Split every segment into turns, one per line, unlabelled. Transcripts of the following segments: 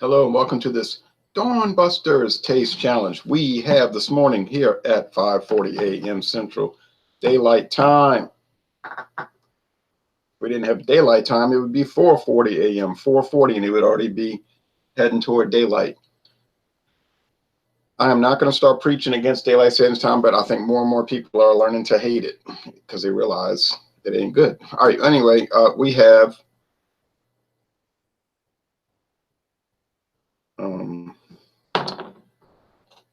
Hello and welcome to this Dawn Busters Taste Challenge. We have this morning here at 5:40 a.m. Central Daylight Time. If we didn't have daylight time, it would be 4:40 a.m. 4:40, and it would already be heading toward daylight. I am not going to start preaching against daylight savings time, but I think more and more people are learning to hate it because they realize it ain't good. All right. Anyway, we have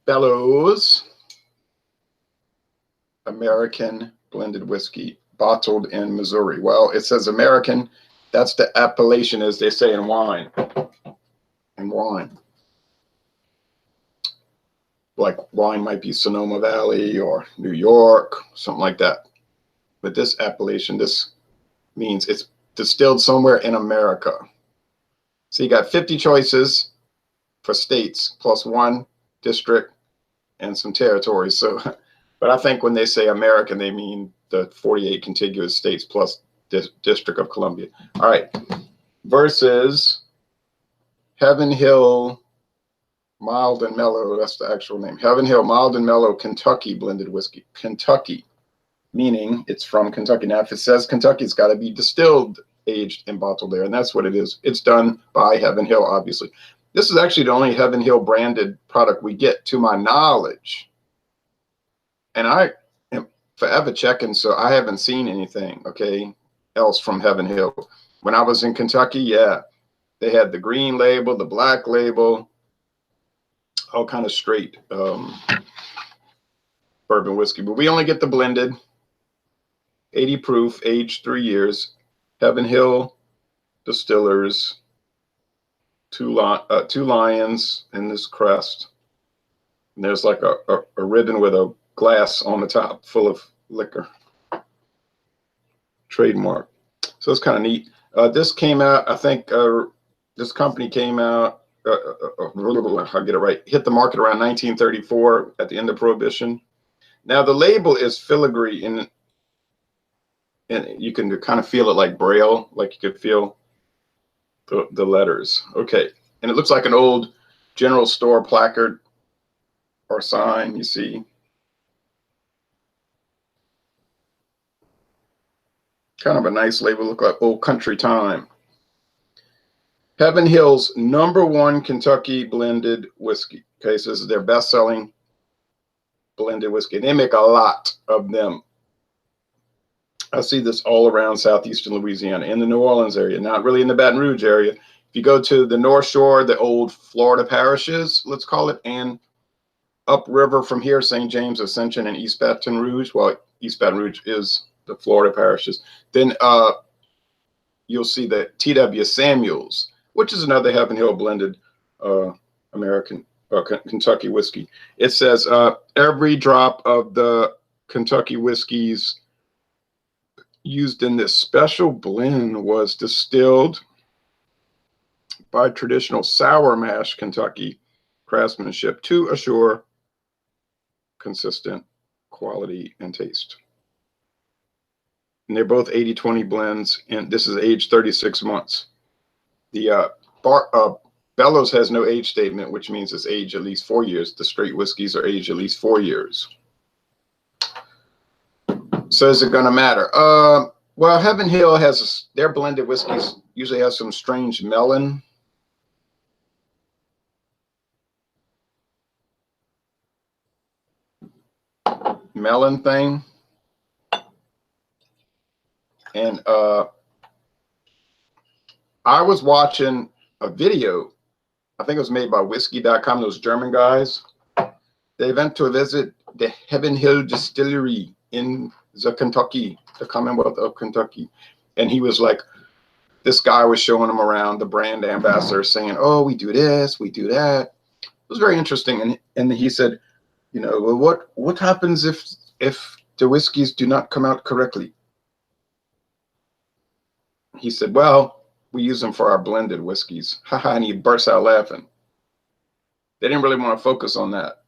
Bellows American blended whiskey, bottled in Missouri. Well, it says American. That's the appellation, as they say in wine. In wine. Like wine might be Sonoma Valley or New York, something like that. But this appellation, this means it's distilled somewhere in America. So you got 50 choices for states plus one district and some territories. So, but I think when they say American, they mean the 48 contiguous states plus District of Columbia. All right. Versus Heaven Hill Mild and Mellow. That's the actual name. Heaven Hill Mild and Mellow Kentucky blended whiskey. Kentucky, meaning it's from Kentucky. Now, if it says Kentucky, it's got to be distilled, aged, and bottled there. And that's what it is. It's done by Heaven Hill, obviously. This is actually the only Heaven Hill branded product we get, to my knowledge. And I am forever checking, so I haven't seen anything, okay, else from Heaven Hill. When I was in Kentucky, yeah, they had the green label, the black label, all kind of straight bourbon whiskey. But we only get the blended, 80 proof, aged 3 years, Heaven Hill Distillers, two lions in this crest. And there's like a ribbon with a glass on the top full of liquor. Trademark. So it's kind of neat. This came out, I think this company came out, I'll get it right, hit the market around 1934 at the end of Prohibition. Now the label is filigree, and you can kind of feel it like Braille, like you could feel the letters. Okay, and it looks like an old general store placard or sign, you see. Kind of a nice label, look like Old Country Time. Heaven Hill's #1 Kentucky blended whiskey. Okay, so this is their best-selling blended whiskey. They make a lot of them. I see this all around southeastern Louisiana, in the New Orleans area, not really in the Baton Rouge area. If you go to the North Shore, the old Florida parishes, let's call it, and upriver from here, St. James, Ascension, and East Baton Rouge. Well, East Baton Rouge is the Florida parishes. Then you'll see the T.W. Samuels, which is another Heaven Hill blended American Kentucky whiskey. It says every drop of the Kentucky whiskeys used in this special blend was distilled by traditional sour mash Kentucky craftsmanship to assure consistent quality and taste. And they're both 80-20 blends, and this is aged 36 months. The Bellows has no age statement, which means it's aged at least 4 years. The straight whiskeys are aged at least 4 years. So is it going to matter? Well, Heaven Hill has their blended whiskeys usually have some strange melon thing. And I was watching a video, I think it was made by whiskey.com, those German guys. They went to visit the Heaven Hill Distillery in the Kentucky, the Commonwealth of Kentucky. And he was like, this guy was showing them around, the brand ambassador, saying, oh, we do this, we do that. It was very interesting. And he said, you know, well, what happens if the whiskeys do not come out correctly? He said, well, we use them for our blended whiskeys. And he burst out laughing. They didn't really want to focus on that.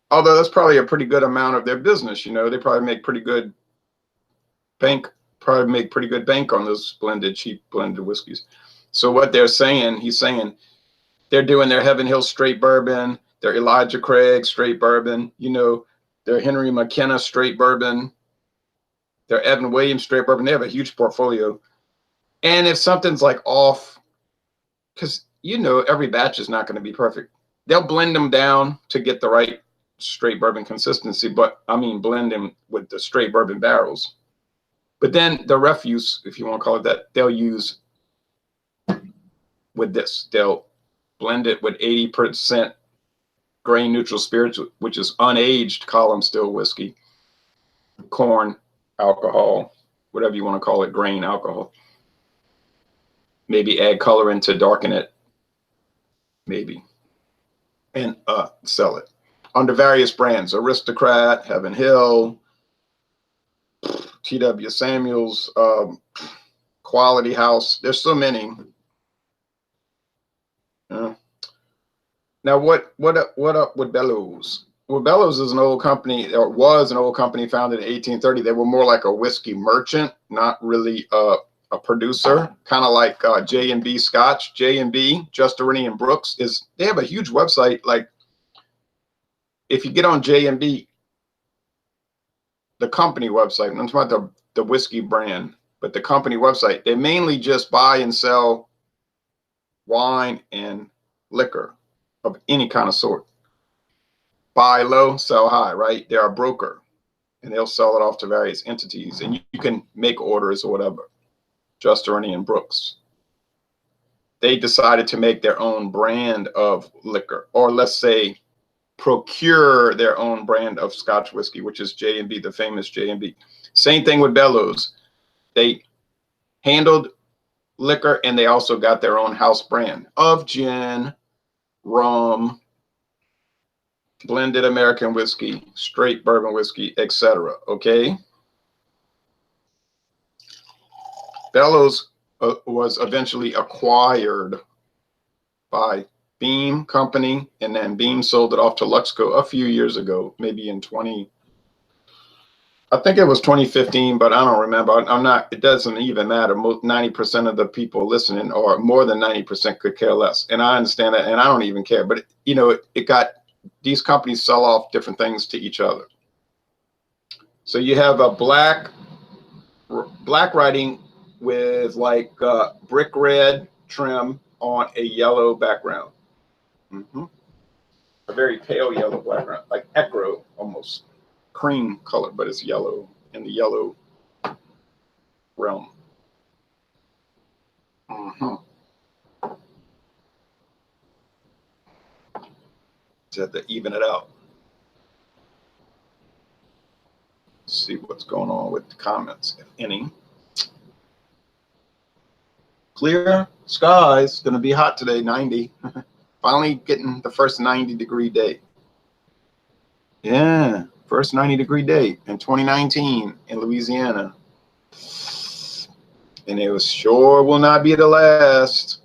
Although that's probably a pretty good amount of their business, you know, they probably make pretty good bank on those cheap blended whiskeys. So what they're saying, he's saying, They're doing their Heaven Hill straight bourbon, their Elijah Craig straight bourbon, you know, their Henry McKenna straight bourbon, their Evan Williams straight bourbon. They have a huge portfolio. And if something's like off, because you know every batch is not going to be perfect, they'll blend them down to get the right straight bourbon consistency. But I mean, blend them with the straight bourbon barrels. But then the refuse, if you want to call it that, they'll use with this. They'll blend it with 80% grain neutral spirits, which is unaged column still whiskey, corn alcohol, whatever you want to call it, grain alcohol. Maybe add colorant to darken it, maybe, and sell it under various brands: Aristocrat, Heaven Hill, T.W. Samuels, Quality House. There's so many. Now, what up with Bellows? Well, Bellows is an old company, or was an old company founded in 1830. They were more like a whiskey merchant, not really a producer, kind of like J&B Scotch. J&B, Justerini and Brooks, they have a huge website. Like, if you get on J&B, the company website, I'm talking about the whiskey brand, but the company website, they mainly just buy and sell wine and liquor of any kind of sort. Buy low, sell high, right? They're a broker, and they'll sell it off to various entities, and you can make orders or whatever. Justerini and Brooks. They decided to make their own brand of liquor, or let's say procure their own brand of Scotch whiskey, which is J&B, the famous J&B. Same thing with Bellows. They handled liquor, and they also got their own house brand of gin, rum, blended American whiskey, straight bourbon whiskey, etc. Okay. Bellows was eventually acquired by Beam Company, and then Beam sold it off to Luxco a few years ago, maybe in I think it was 2015, but I don't remember. I'm not, it doesn't even matter. 90% of the people listening, or more than 90%, could care less. And I understand that, and I don't even care. But, you know, it got, these companies sell off different things to each other. So you have a black writing with like brick red trim on a yellow background. A very pale yellow background, like Ecro almost. Cream color, but it's yellow, in the yellow realm. Just have to even it out. Let's see what's going on with the comments, if any. Clear skies. Going to be hot today, 90. Finally getting the first 90-degree day. Yeah. First 90-degree day in 2019 in Louisiana. And it was sure will not be the last.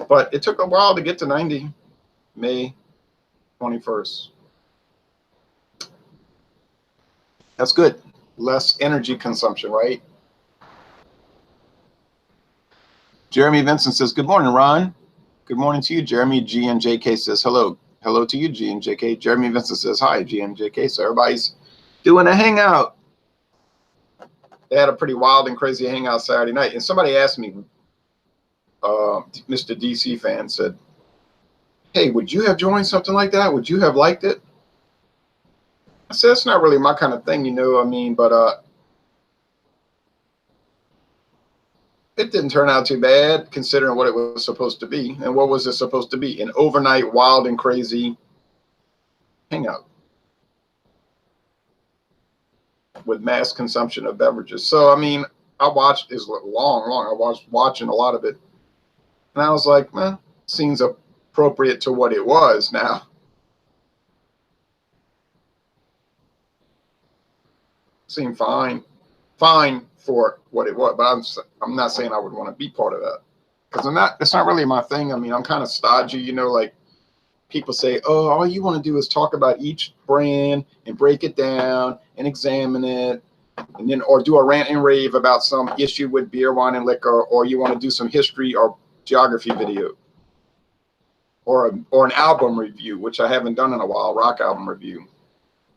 But it took a while to get to 90, May 21st. That's good. Less energy consumption, right? Jeremy Vincent says, good morning, Ron. Good morning to you, Jeremy. G and JK says, hello. Hello to you, G and JK. Jeremy Vincent says, hi, G and JK. So everybody's doing a hangout. They had a pretty wild and crazy hangout Saturday night. And somebody asked me, Mr. DC fan said, hey, would you have joined something like that? Would you have liked it? I said, it's not really my kind of thing, you know, I mean, but it didn't turn out too bad considering what it was supposed to be. And what was it supposed to be? An overnight wild and crazy hangout with mass consumption of beverages. So, I mean, I watched, it's long. I was watching a lot of it. And I was like, well, seems appropriate to what it was now. Seemed fine for what it was, but I'm not saying I would want to be part of that, because it's not really my thing. I mean, I'm kind of stodgy, you know, like people say, oh, all you want to do is talk about each brand and break it down and examine it, and then, or do a rant and rave about some issue with beer, wine, and liquor, or you want to do some history or geography video, or an album review, which I haven't done in a while, rock album review.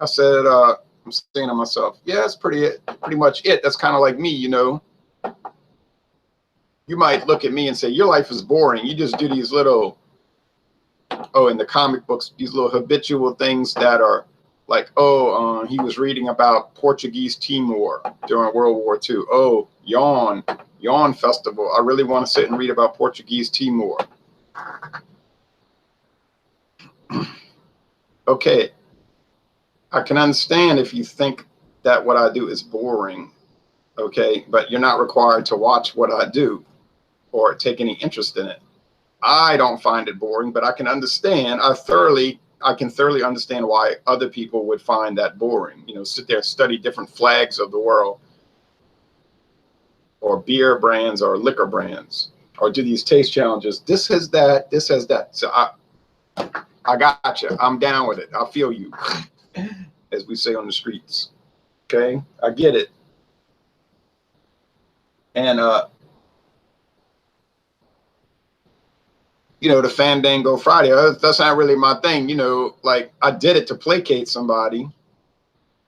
I said, I'm saying to myself, yeah, that's pretty much it. That's kind of like me, you know. You might look at me and say, your life is boring. You just do these little, in the comic books, these little habitual things that are like, he was reading about Portuguese Timor during World War II. Oh, yawn festival. I really want to sit and read about Portuguese Timor. Okay, I can understand if you think that what I do is boring, okay, but you're not required to watch what I do or take any interest in it. I don't find it boring, but I can understand. I can thoroughly understand why other people would find that boring. You know, sit there and study different flags of the world, or beer brands or liquor brands, or do these taste challenges. This has that. This has that. So I got you. I'm down with it. I feel you, as we say on the streets. Okay, I get it. And you know, the Fandango Friday, that's not really my thing. You know, like I did it to placate somebody.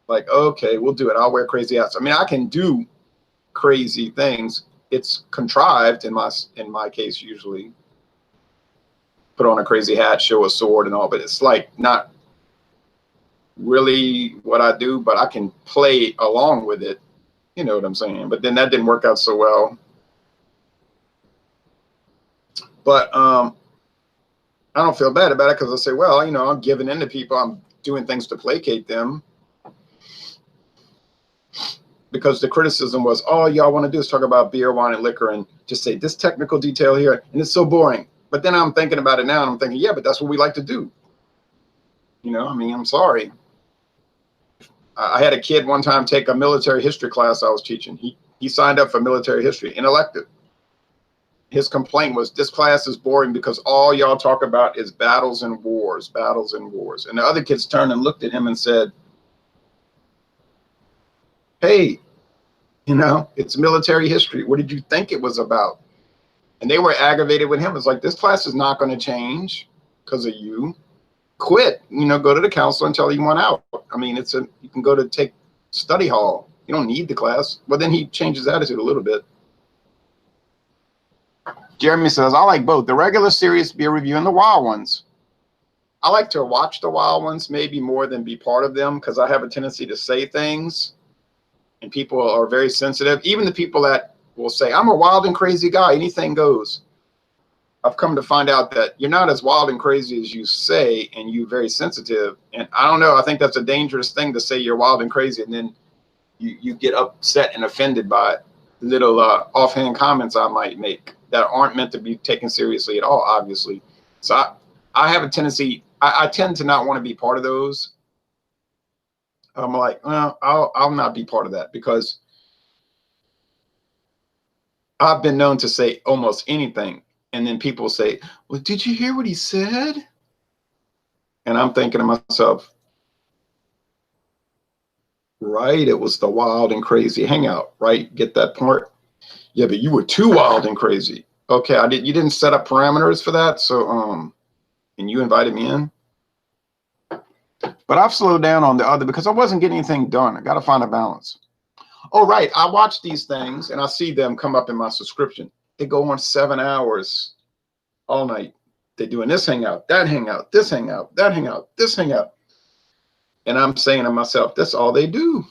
Like, okay, we'll do it. I'll wear crazy hats. I mean, I can do crazy things. It's contrived in my case, usually. Put on a crazy hat, show a sword and all, but it's like not really what I do, but I can play along with it. You know what I'm saying? But then that didn't work out so well. But I don't feel bad about it, because I say, well, you know, I'm giving in to people. I'm doing things to placate them. Because the criticism was, all y'all want to do is talk about beer, wine, and liquor and just say this technical detail here, and it's so boring. But then I'm thinking about it now, and I'm thinking, yeah, but that's what we like to do. You know, I mean, I'm sorry. I had a kid one time take a military history class I was teaching. He signed up for military history and elected. His complaint was, this class is boring because all y'all talk about is battles and wars, battles and wars. And the other kids turned and looked at him and said, hey, you know, it's military history. What did you think it was about? And they were aggravated with him. It's like, this class is not going to change because of you. Quit, you know, go to the counselor and tell you want out. I mean, you can go to take study hall. You don't need the class. But then he changed his attitude a little bit. Jeremy says, I like both the regular serious beer review and the wild ones. I like to watch the wild ones maybe more than be part of them, because I have a tendency to say things and people are very sensitive. Even the people that will say, I'm a wild and crazy guy, anything goes. I've come to find out that you're not as wild and crazy as you say, and you're very sensitive. And I don't know, I think that's a dangerous thing to say you're wild and crazy, and then you get upset and offended by little offhand comments I might make that aren't meant to be taken seriously at all, obviously. So I have a tendency, I tend to not want to be part of those. I'm like, well, I'll not be part of that, because I've been known to say almost anything. And then people say, well, did you hear what he said? And I'm thinking to myself, right, it was the wild and crazy hangout, right? Get that part? Yeah, but you were too wild and crazy. Okay, you didn't set up parameters for that, so and you invited me in. But I've slowed down on the other because I wasn't getting anything done. I got to find a balance. Oh, right, I watch these things and I see them come up in my subscription. They go on 7 hours all night. They're doing this hangout, that hangout, this hangout, that hangout, this hangout. And I'm saying to myself, that's all they do.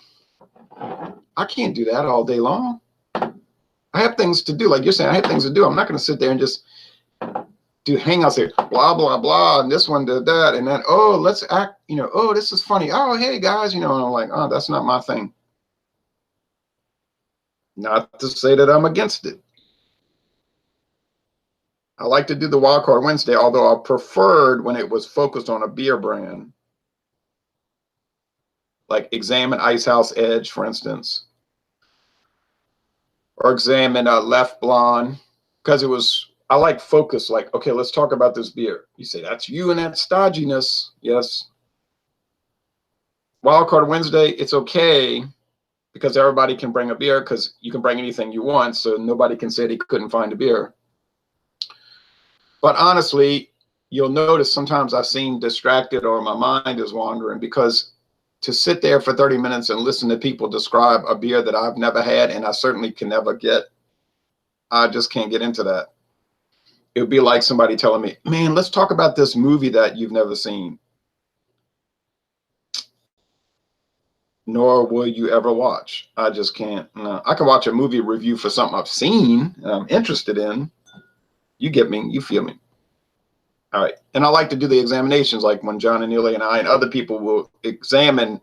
I can't do that all day long. I have things to do. Like you're saying, I have things to do. I'm not going to sit there and just do hangouts here, blah, blah, blah, and this one did that, and then, oh, let's act, you know, oh, this is funny. Oh, hey, guys, you know, and I'm like, oh, that's not my thing. Not to say that I'm against it. I like to do the Wildcard Wednesday, although I preferred when it was focused on a beer brand. Like Examine Icehouse Edge, for instance. Or Examine Left Blonde, because it was, I like focus, like, okay, let's talk about this beer. You say, that's you and that stodginess. Yes. Wildcard Wednesday, it's okay, because everybody can bring a beer, because you can bring anything you want, so nobody can say they couldn't find a beer. But honestly, you'll notice sometimes I seem distracted or my mind is wandering, because to sit there for 30 minutes and listen to people describe a beer that I've never had and I certainly can never get, I just can't get into that. It would be like somebody telling me, man, let's talk about this movie that you've never seen, nor will you ever watch. I just can't. No. I can watch a movie review for something I've seen and I'm interested in. You get me? You feel me? All right. And I like to do the examinations, like when John and Neely and I and other people will examine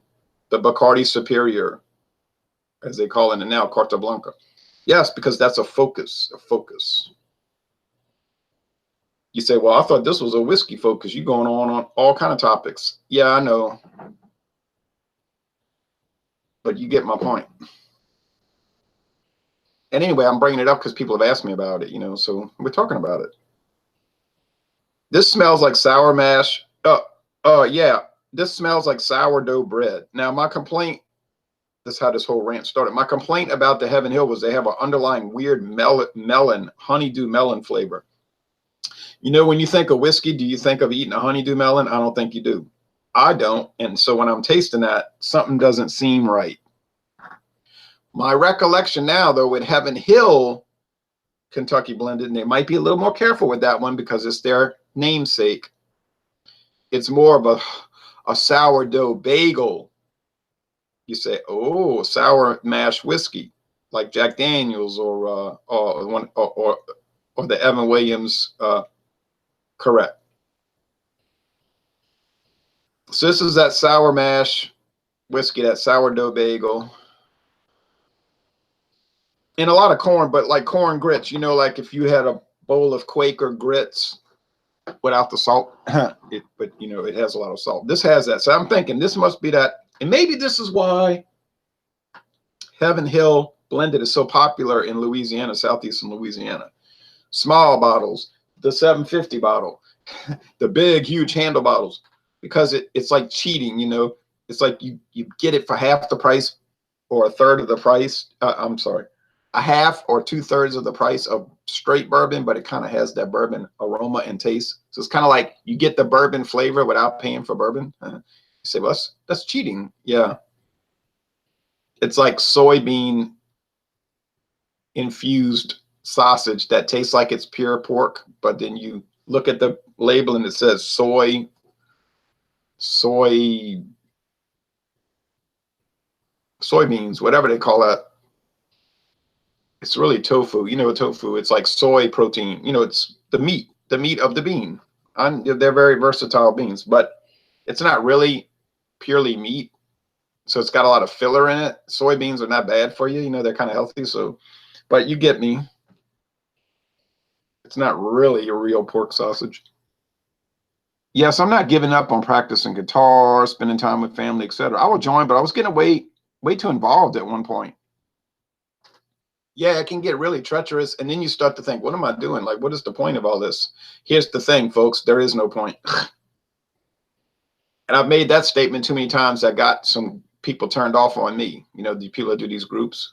the Bacardi Superior, as they call it now, Carta Blanca. Yes, because that's a focus, a focus. You say, well, I thought this was a whiskey focus. You're going on all kind of topics. Yeah, I know. But you get my point. And anyway, I'm bringing it up because people have asked me about it, so we're talking about it. This smells like sour mash. Yeah, this smells like sourdough bread. Now, my complaint, this is how this whole rant started. My complaint about the Heaven Hill was they have an underlying weird melon, honeydew melon flavor. When you think of whiskey, do you think of eating a honeydew melon? I don't think you do. I don't. And so when I'm tasting that, something doesn't seem right. My recollection now, though, with Heaven Hill Kentucky blended, and they might be a little more careful with that one because it's their namesake. It's more of a sourdough bagel. You say, oh, sour mash whiskey, like Jack Daniels or the Evan Williams. Correct. So this is that sour mash whiskey, that sourdough bagel. And a lot of corn, but like corn grits, like if you had a bowl of Quaker grits without the salt, but it has a lot of salt. This has that. So I'm thinking this must be that. And maybe this is why Heaven Hill blended is so popular in Louisiana, southeastern Louisiana. Small bottles, the 750 bottle, the big, huge handle bottles, because it's like cheating, It's like you get it for half the price or a third of the price. I'm sorry. A half or 2/3 of the price of straight bourbon, but it kind of has that bourbon aroma and taste. So it's kind of like you get the bourbon flavor without paying for bourbon. You say, well, that's cheating. Yeah. It's like soybean infused sausage that tastes like it's pure pork, but then you look at the label and it says soybeans, whatever they call that. It's really tofu. Tofu, it's like soy protein. It's the meat of the bean. They're very versatile beans, but it's not really purely meat. So it's got a lot of filler in it. Soybeans are not bad for you. They're kind of healthy. So, but you get me. It's not really a real pork sausage. Yes, I'm not giving up on practicing guitar, spending time with family, etc. I will join, but I was getting way too involved at one point. Yeah, it can get really treacherous. And then you start to think, what am I doing? Like, what is the point of all this? Here's the thing, folks. There is no point. And I've made that statement too many times that got some people turned off on me. The people that do these groups.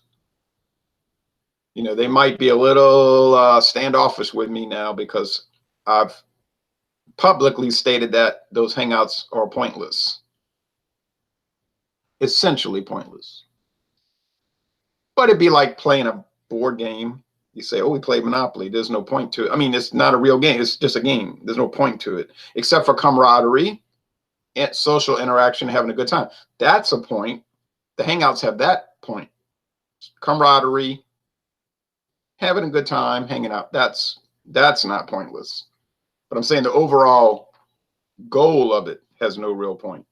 They might be a little standoffish with me now because I've publicly stated that those hangouts are pointless. Essentially pointless. But it'd be like playing a board game. You say, oh, we played Monopoly. There's no point to it. I mean, it's not a real game. It's just a game. There's no point to it, except for camaraderie and social interaction, having a good time. That's a point. The hangouts have that point. Camaraderie, having a good time, hanging out. That's not pointless. But I'm saying the overall goal of it has no real point.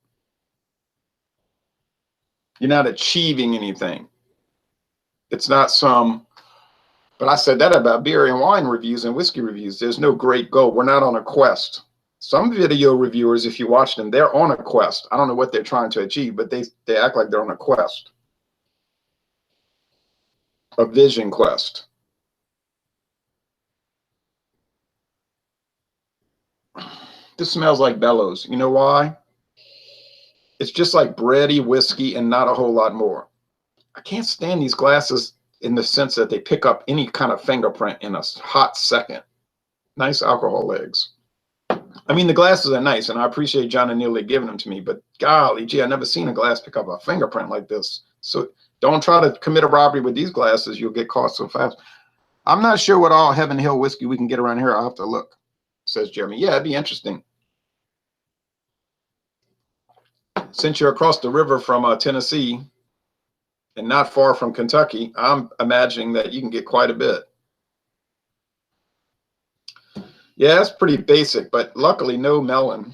You're not achieving anything. It's not but I said that about beer and wine reviews and whiskey reviews. There's no great goal. We're not on a quest. Some video reviewers, if you watch them, they're on a quest. I don't know what they're trying to achieve, but they act like they're on a quest. A vision quest. This smells like Bellows. You know why? It's just like bready whiskey and not a whole lot more. I can't stand these glasses in the sense that they pick up any kind of fingerprint in a hot second. Nice alcohol legs. I mean, the glasses are nice, and I appreciate John and Neely giving them to me, but golly gee, I never seen a glass pick up a fingerprint like this. So don't try to commit a robbery with these glasses. You'll get caught so fast. I'm not sure what all Heaven Hill whiskey we can get around here. I'll have to look, says Jeremy. Yeah, it'd be interesting. Since you're across the river from Tennessee and not far from Kentucky, I'm imagining that you can get quite a bit. Yeah, it's pretty basic, but luckily no melon.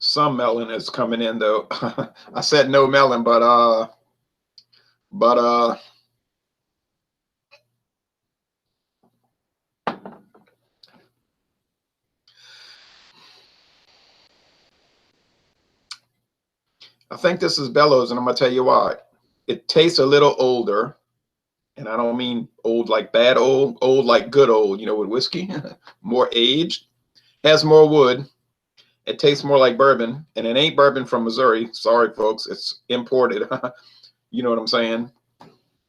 Some melon is coming in though. I said no melon, but I think this is Bellows, and I'm gonna tell you why. It tastes a little older, and I don't mean old like bad old, old like good old, you know, with whiskey. More aged, has more wood. It tastes more like bourbon, and it ain't bourbon from Missouri. Sorry, folks, it's imported. You know what I'm saying?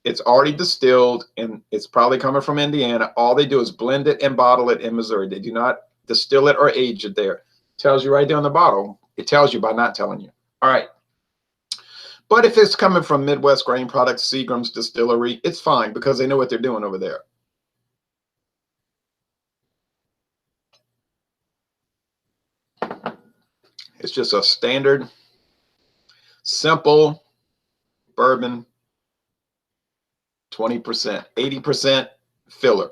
It's already distilled, and it's probably coming from Indiana. All they do is blend it and bottle it in Missouri. They do not distill it or age it there. It tells you right there on the bottle. It tells you by not telling you. All right. But if it's coming from Midwest Grain Products, Seagram's Distillery, it's fine because they know what they're doing over there. It's just a standard, simple bourbon, 20%, 80% filler.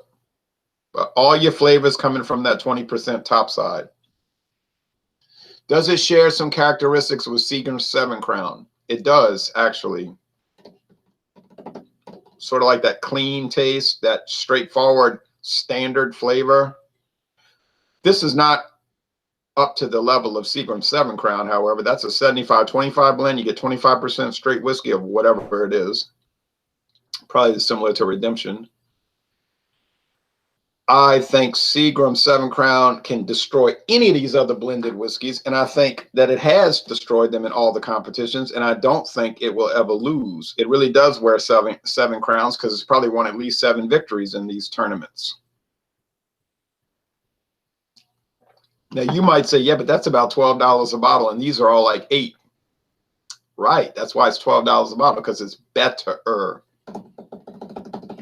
But all your flavors coming from that 20% top side. Does it share some characteristics with Seagram's 7 Crown? It does, actually. Sort of like that clean taste, that straightforward standard flavor. This is not up to the level of Seagram's 7 Crown, however. That's a 75-25 blend. You get 25% straight whiskey of whatever it is. Probably similar to Redemption. I think Seagram's 7 Crown can destroy any of these other blended whiskeys, and I think that it has destroyed them in all the competitions, and I don't think it will ever lose. It really does wear seven crowns because it's probably won at least 7 victories in these tournaments. Now, you might say, yeah, but that's about $12 a bottle, and these are all like $8. Right, that's why it's $12 a bottle, because it's better.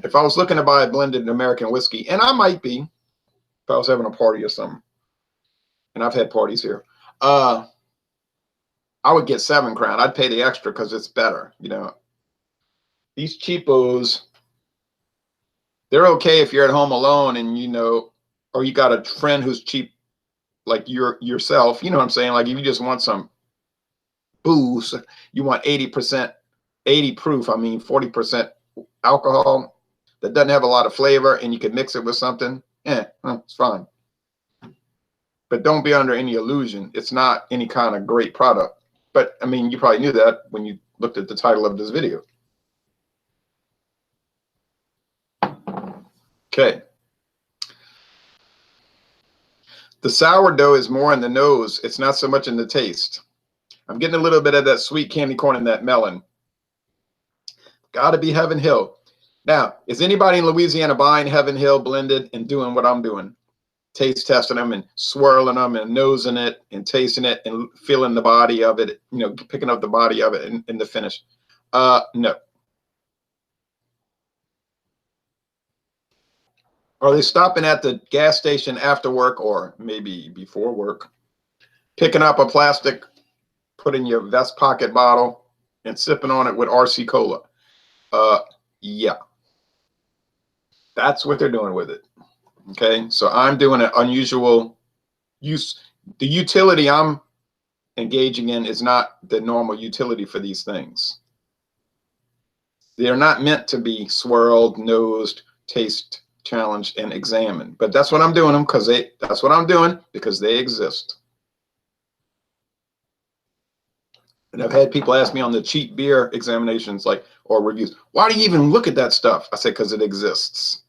If I was looking to buy a blended American whiskey, and I might be, if I was having a party or something, and I've had parties here, I would get 7 Crown. I'd pay the extra because it's better. You know, these cheapos, they're okay if you're at home alone and, you know, or you got a friend who's cheap like yourself. You know what I'm saying? Like if you just want some booze, you want 80%, 80 proof, I mean 40% alcohol that doesn't have a lot of flavor, and you can mix it with something, it's fine. But don't be under any illusion. It's not any kind of great product. But, I mean, you probably knew that when you looked at the title of this video. Okay. The sourdough is more in the nose. It's not so much in the taste. I'm getting a little bit of that sweet candy corn and that melon. Got to be Heaven Hill. Now, is anybody in Louisiana buying Heaven Hill blended and doing what I'm doing? Taste testing them and swirling them and nosing it and tasting it and feeling the body of it, you know, picking up the body of it in the finish. No. Are they stopping at the gas station after work or maybe before work, picking up a plastic, put in your vest pocket bottle and sipping on it with RC Cola? Yeah. That's what they're doing with it. Okay, so I'm doing an unusual use. The utility I'm engaging in is not the normal utility for these things. They're not meant to be swirled, nosed, taste challenged, and examined. But that's what I'm doing them because that's what I'm doing because they exist. And I've had people ask me on the cheap beer examinations, like, or reviews, why do you even look at that stuff? I say, because it exists.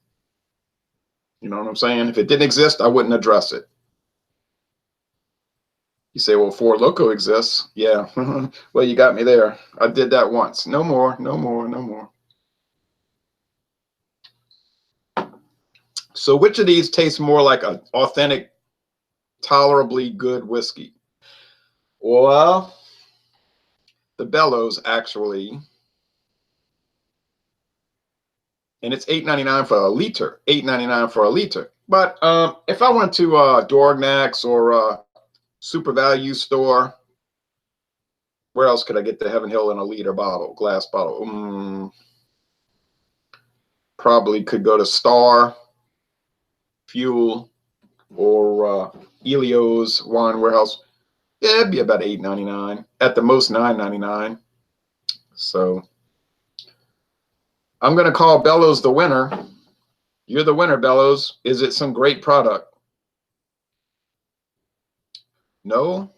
You know what I'm saying? If it didn't exist, I wouldn't address it. You say, well, Four Loko exists. Yeah. Well, you got me there. I did that once. No more, no more, no more. So which of these tastes more like an authentic, tolerably good whiskey? Well, the Bellows actually, and it's $8.99 for a liter. $8.99 for a liter. But if I went to Dorgnac's or Super Value Store, where else could I get the Heaven Hill in a liter bottle, glass bottle? Probably could go to Star, Fuel, or Elio's Wine Warehouse. Yeah, it'd be about $8.99. At the most, $9.99. So I'm going to call Bellows the winner. You're the winner, Bellows. Is it some great product? No.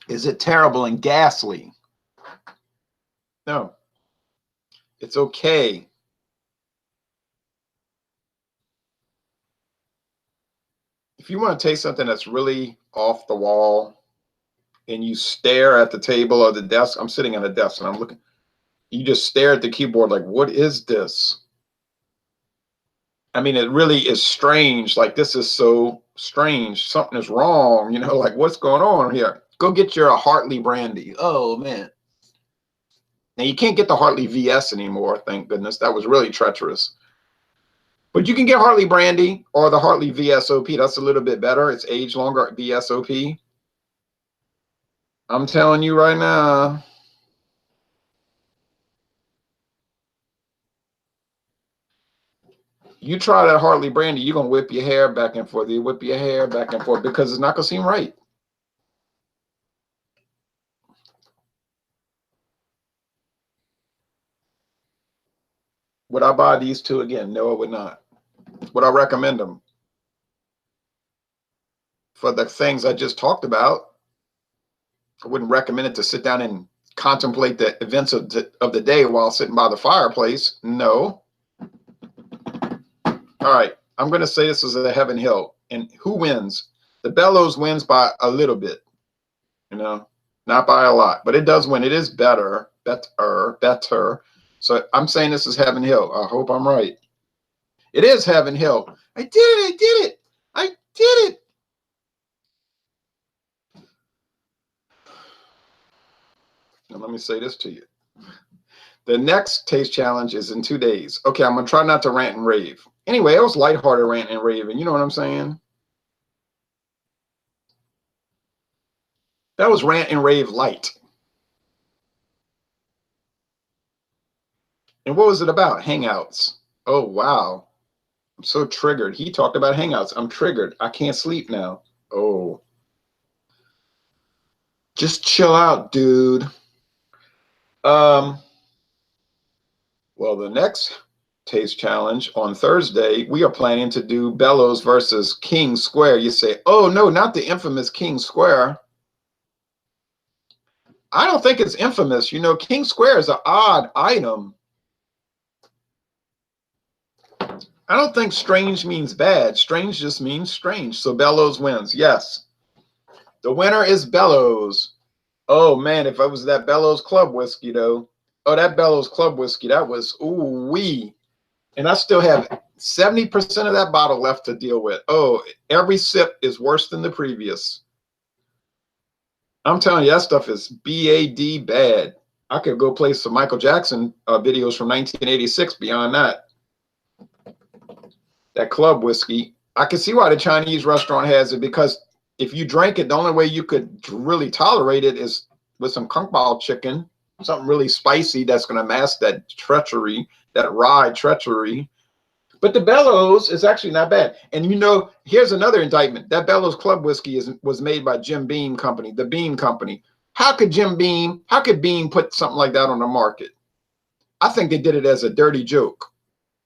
Is it terrible and ghastly? No. It's okay. If you want to taste something that's really off the wall and you stare at the table or the desk, I'm sitting at a desk and I'm looking, you just stare at the keyboard like, what is this? I mean, it really is strange. Like, this is so strange. Something is wrong. You know, like, what's going on here? Go get your Hartley brandy. Oh, man. Now, you can't get the Hartley VS anymore, thank goodness. That was really treacherous. But you can get Hartley brandy or the Hartley VSOP. That's a little bit better. It's aged longer, VSOP. I'm telling you right now. You try that Hartley brandy, you're going to whip your hair back and forth. You whip your hair back and forth because it's not going to seem right. Would I buy these two again? No, I would not. Would I recommend them? For the things I just talked about, I wouldn't recommend it to sit down and contemplate the events of the day while sitting by the fireplace. No. All right. I'm going to say this is a Heaven Hill. And who wins? The Bellows wins by a little bit, you know, not by a lot, but it does win. It is better. So I'm saying this is Heaven Hill. I hope I'm right. It is Heaven Hill. I did it. I did it. I did it. Now, let me say this to you. The next taste challenge is in 2 days. Okay, I'm going to try not to rant and rave. Anyway, it was lighthearted rant and raving. You know what I'm saying? That was rant and rave light. And what was it about? Hangouts. Oh, wow. I'm so triggered. He talked about hangouts. I'm triggered. I can't sleep now. Oh. Just chill out, dude. Well, the next taste challenge on Thursday, we are planning to do Bellows versus King Square. You say, oh, no, not the infamous King Square. I don't think it's infamous. You know, King Square is an odd item. I don't think strange means bad. Strange just means strange. So Bellows wins. Yes. The winner is Bellows. Oh, man, if I was that Bellows Club whiskey, though. Oh, that Bellows Club whiskey, that was, ooh-wee. And I still have 70% of that bottle left to deal with. Oh, every sip is worse than the previous. I'm telling you, that stuff is B-A-D bad. I could go play some Michael Jackson videos from 1986 beyond that. That club whiskey, I can see why the Chinese restaurant has it, because if you drank it, the only way you could really tolerate it is with some kung pao chicken, something really spicy that's going to mask that treachery, that rye treachery. But the Bellows is actually not bad. And you know, here's another indictment. That Bellows Club whiskey was made by Jim Beam Company, the Beam Company. How could Beam put something like that on the market? I think they did it as a dirty joke.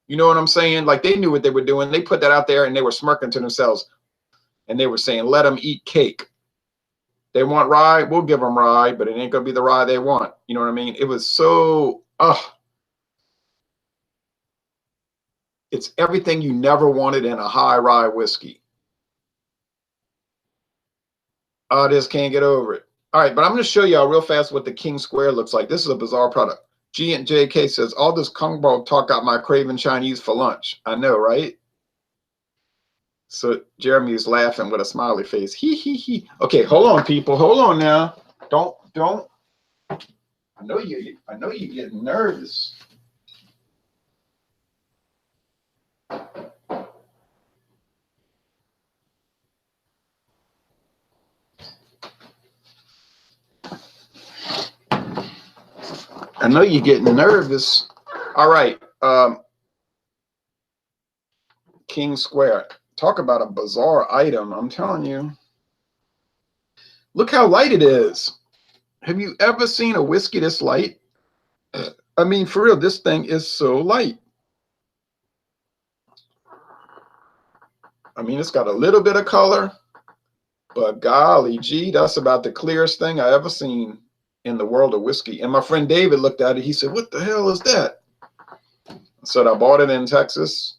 You know what I'm saying? Like, they knew what they were doing. They put that out there and they were smirking to themselves. And they were saying, let them eat cake. They want rye, we'll give them rye, but it ain't going to be the rye they want. You know what I mean? It was so, It's everything you never wanted in a high rye whiskey. I just can't get over it. All right, but I'm going to show y'all real fast what the King Square looks like. This is a bizarre product. G and JK says, all this Kung Pao talk got my craving Chinese for lunch. I know, right? So Jeremy is laughing with a smiley face. He, he, he. Okay, hold on, people. Hold on now. Don't. I know you're getting nervous. I know you're getting nervous. All right. King Square. Talk about a bizarre item. I'm telling you. Look how light it is. Have you ever seen a whiskey this light? I mean, for real, this thing is so light. I mean, it's got a little bit of color, but golly gee, that's about the clearest thing I ever seen in the world of whiskey. And my friend David looked at it. He said, what the hell is that? I said, I bought it in Texas.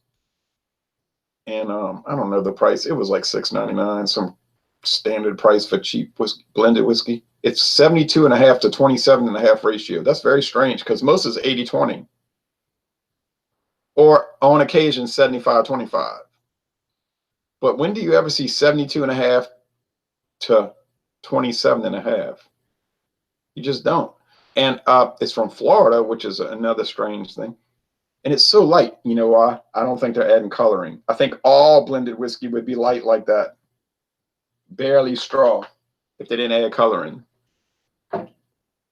And I don't know the price. It was like $6.99, some standard price for cheap whiskey, blended whiskey. It's 72.5 to 27.5 ratio. That's very strange because most is 80-20. Or on occasion, 75-25. But when do you ever see 72.5 to 27.5? You just don't. And it's from Florida, which is another strange thing. And it's so light. You know why? I don't think they're adding coloring. I think all blended whiskey would be light like that. Barely straw if they didn't add coloring.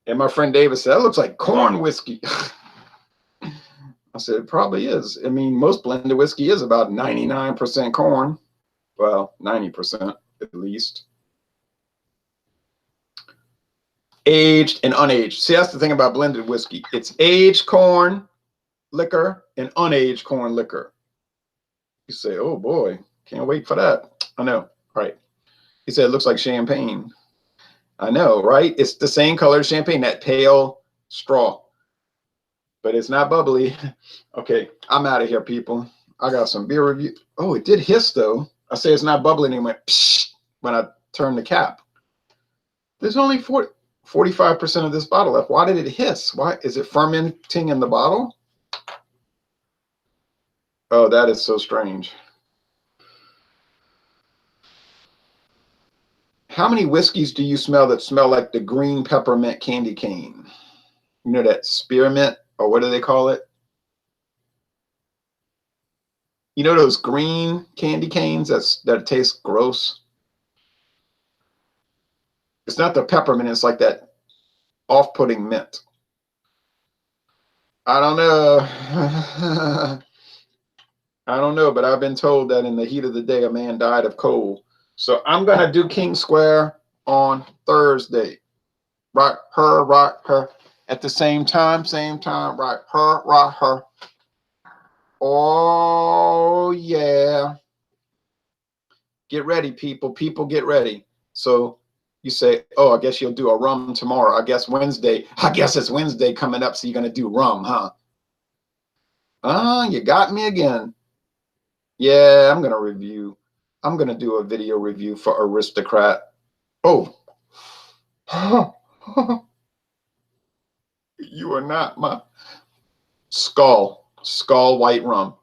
And my friend David said, that looks like corn whiskey. I said, it probably is. I mean, most blended whiskey is about 99% corn. Well, 90% at least. Aged and unaged. See, that's the thing about blended whiskey. It's aged corn liquor and unaged corn liquor. You say, oh boy, can't wait for that. I know, right? He said, it looks like champagne. I know, right? It's the same color as champagne, that pale straw. But it's not bubbly. Okay, I'm out of here, people. I got some beer review. Oh, it did hiss, though. I say it's not bubbly, and it went psh when I turned the cap. There's only 45% of this bottle left. Why did it hiss? Why? Is it fermenting in the bottle? Oh, that is so strange. How many whiskeys do you smell that smell like the green peppermint candy cane? You know, that spearmint, or what do they call it? You know those green candy canes that taste gross? It's not the peppermint, it's like that off-putting mint. I don't know. I don't know, but I've been told that in the heat of the day, a man died of cold. So I'm going to do King Square on Thursday. Right, her. At the same time, right, her. Oh, yeah. Get ready, people. People, get ready. So you say, oh, I guess you'll do a rum tomorrow. I guess Wednesday. I guess it's Wednesday coming up, so you're going to do rum, huh? You got me again. Yeah, I'm going to review. I'm going to do a video review for Aristocrat. Oh. You are not my Skull white rum.